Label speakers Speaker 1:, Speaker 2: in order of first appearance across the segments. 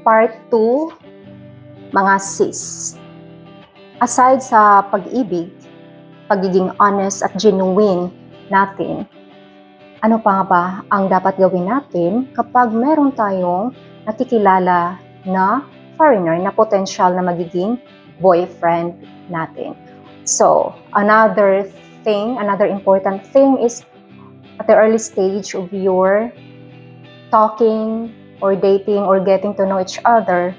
Speaker 1: Part 2, mga sis. Aside sa pag-ibig, pagiging honest at genuine natin, ano pa ba ang dapat gawin natin kapag meron tayong nakikilala na foreigner na potential na magiging boyfriend natin? So, another important thing is at the early stage of your talking or dating or getting to know each other,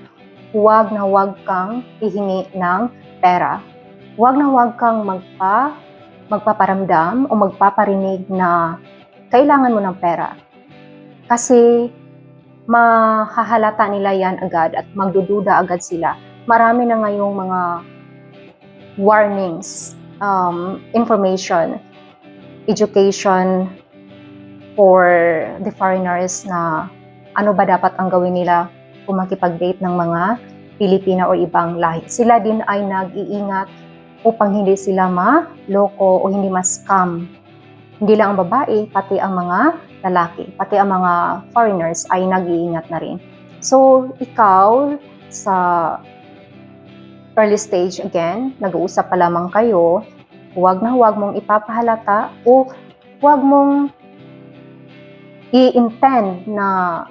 Speaker 1: huwag na huwag kang hihingi ng pera. Huwag na huwag kang magpaparamdam o magpaparinig na kailangan mo ng pera. Kasi mahahalata nila yan agad at magdududa agad sila. Marami na ngayong mga warnings, information, education for the foreigners na ano ba dapat ang gawin nila kung makipag-date ng mga Pilipina o ibang lahi. Sila din ay nag-iingat upang hindi sila maloko o hindi ma-scam. Hindi lang ang babae, pati ang mga lalaki, pati ang mga foreigners ay nag-iingat na rin. So, ikaw sa early stage again, nag-uusap pa lamang kayo, huwag na huwag mong ipapahalata o huwag mong i-intend na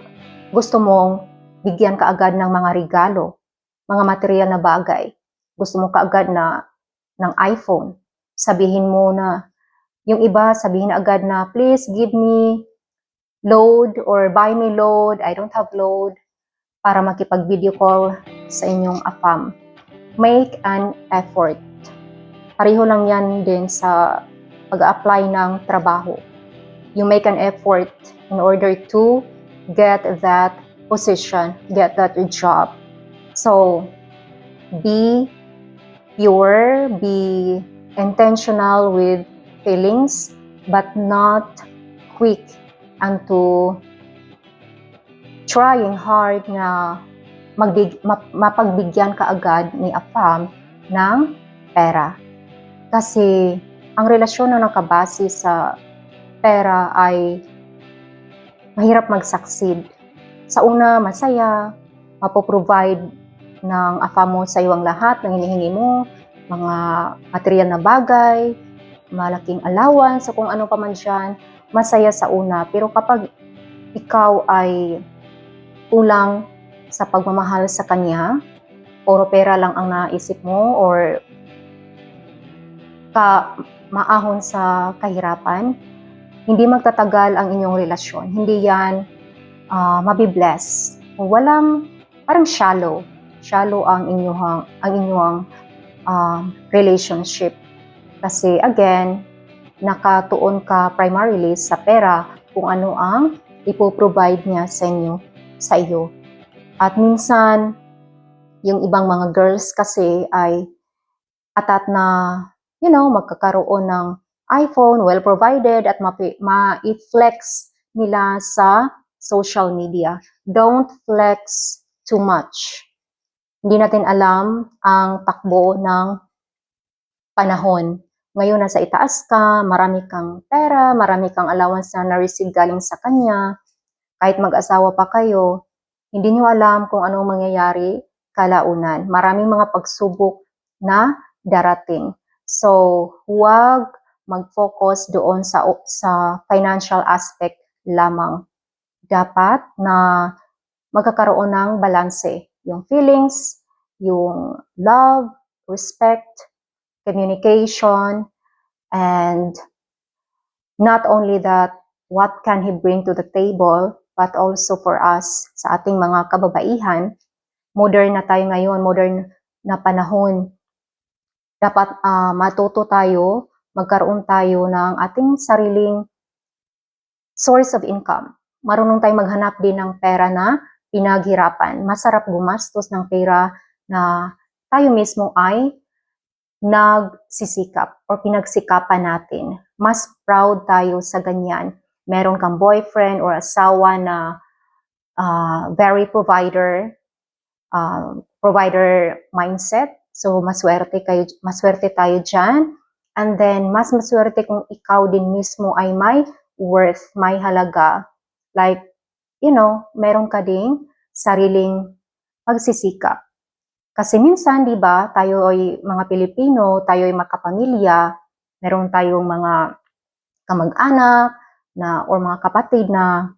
Speaker 1: gusto mong bigyan ka agad ng mga regalo, mga material na bagay. Gusto mo ka agad ng iPhone. Sabihin mo na, yung iba sabihin agad na, please give me load or buy me load. I don't have load para makipag-video call sa inyong AFAM. Make an effort. Pareho lang yan din sa pag-apply ng trabaho. You make an effort in order to get that position, get that job. So, be pure, be intentional with feelings, but not quick unto trying hard na mapagbigyan ka agad ni AFAM ng pera. Kasi ang relasyon na nakabase sa pera ay mahirap mag-succeed. Sa una, masaya, mapoprovide ng AFAM mo sa iyo ang lahat ng hinihingi mo, mga material na bagay, malaking allowance, kung ano pa man dyan, masaya sa una. Pero kapag ikaw ay kulang sa pagmamahal sa kanya, puro pera lang ang naisip mo or maahon sa kahirapan, hindi magtatagal ang inyong relasyon. Hindi yan mabibless. Walang, parang shallow ang inyong relationship. Kasi again, nakatuon ka primarily sa pera kung ano ang ipoprovide niya sa iyo. At minsan, yung ibang mga girls kasi ay atat na, magkakaroon ng iPhone, well provided, at ma-flex nila sa social media. Don't flex too much. Hindi natin alam ang takbo ng panahon. Ngayon, nasa itaas ka, marami kang pera, marami kang allowance na na-receive galing sa kanya. Kahit mag-asawa pa kayo, hindi nyo alam kung anong mangyayari kalaunan. Maraming mga pagsubok na darating. So, huwag mag-focus doon sa financial aspect lamang. Dapat na magkakaroon ng balanse. Yung feelings, yung love, respect, communication, and not only that, what can he bring to the table, but also for us, sa ating mga kababaihan, modern na tayo ngayon, modern na panahon, dapat matuto tayo, magkaroon tayo ng ating sariling source of income. Marunong tayong maghanap din ng pera na pinaghirapan. Masarap gumastos ng pera na tayo mismo ay nagsisikap o pinagsikapan natin. Mas proud tayo sa ganyan. Meron kang boyfriend or asawa na very provider mindset. So, maswerte tayo dyan. And then, mas maswerte kung ikaw din mismo ay may worth, may halaga. Like, meron ka ding sariling pagsisikap. Kasi minsan, di ba, tayo ay mga Pilipino, tayo ay makapamilya, meron tayong mga kamag-anak na or mga kapatid na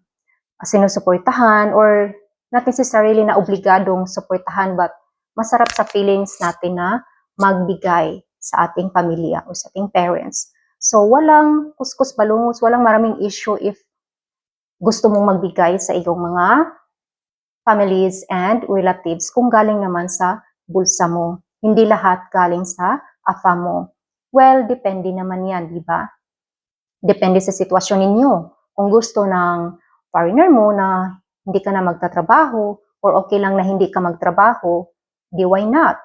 Speaker 1: sinusuportahan or not necessarily na obligadong suportahan but masarap sa feelings natin na magbigay sa ating pamilya o sa ating parents. So walang kuskus balungos, walang maraming issue if gusto mong magbigay sa iyong mga families and relatives kung galing naman sa bulsa mo. Hindi lahat galing sa AFA mo. Well, depende naman yan, di ba? Depende sa sitwasyon ninyo. Kung gusto ng partner mo na hindi ka na magtatrabaho or okay lang na hindi ka magtrabaho, di why not?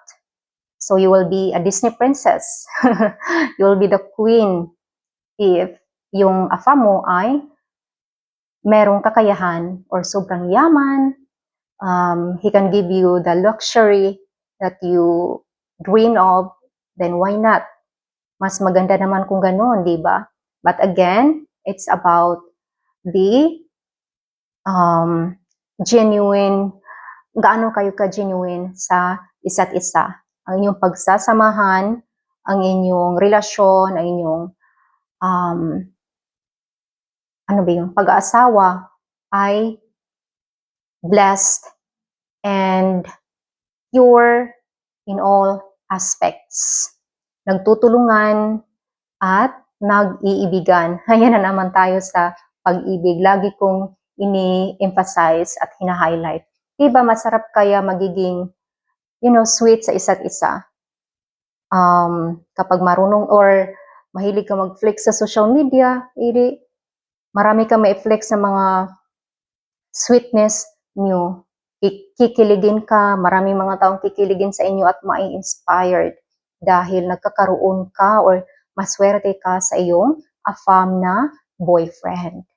Speaker 1: So you will be a Disney princess. You will be the queen if yung AFA mo ay merong kakayahan or sobrang yaman. He can give you the luxury that you dream of, then why not? Mas maganda naman kung gano'n, di ba? But again, it's about the genuine, gaano kayo ka-genuine sa isa't isa. Ang inyong pagsasamahan, ang inyong relasyon, ang inyong pag-aasawa ay blessed and pure in all aspects. Nagtutulungan at nag-iibigan. Ayan na naman tayo sa pag-ibig. Lagi kong ini-emphasize at hina-highlight. Diba masarap kaya magiging, sweet sa isa't isa? Kapag marunong or mahilig ka mag-flex sa social media, marami ka ma-flex sa mga sweetness nyo. Kikiligin ka, maraming mga taong kikiligin sa inyo at mai-inspired dahil nagkakaroon ka or maswerte ka sa iyong AFAM na boyfriend.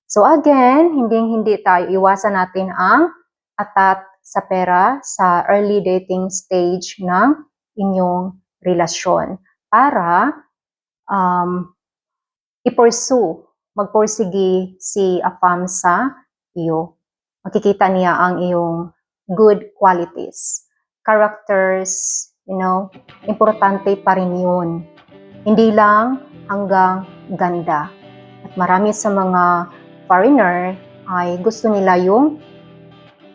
Speaker 1: So again, hindi tayo iwasan natin ang atat sa pera sa early dating stage ng inyong relasyon para magpursige si AFAM sa iyo. Makikita niya ang iyong good qualities, characters, importante pa rin yun. Hindi lang hanggang ganda. At marami sa mga foreigner ay gusto nila yung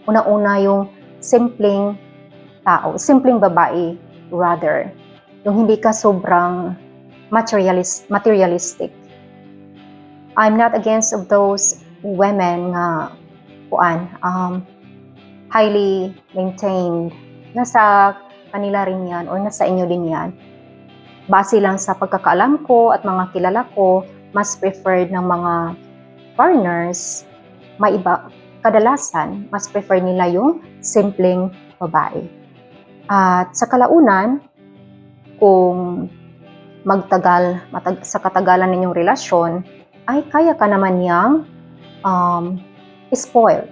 Speaker 1: una-una yung simpleng tao, simpleng babae rather. Yung hindi ka sobrang materialistic. I'm not against of those women nga highly maintained. Nasa kanila rin yan or nasa inyo din yan. Base lang sa pagkakaalam ko at mga kilala ko, mas preferred ng mga foreigners, kadalasan, mas prefer nila yung simpleng babae. At sa kalaunan, kung sa katagalan ninyong relasyon, ay kaya ka naman niyang spoil,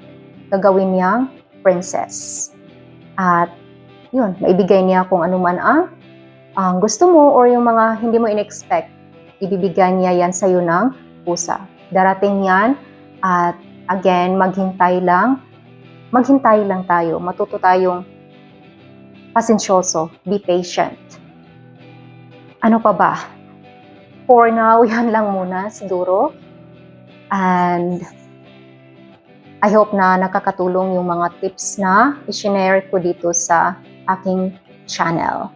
Speaker 1: gagawin niyang princess. At yun, maibigay niya kung ano man ang gusto mo or yung mga hindi mo in-expect, ibibigay niya yan sa'yo ng pusa. Darating yan at again, maghintay lang tayo, matuto tayong pasensyoso, be patient. Ano pa ba? For now, yan lang muna siguro. And I hope na nakakatulong yung mga tips na i-share ko dito sa aking channel.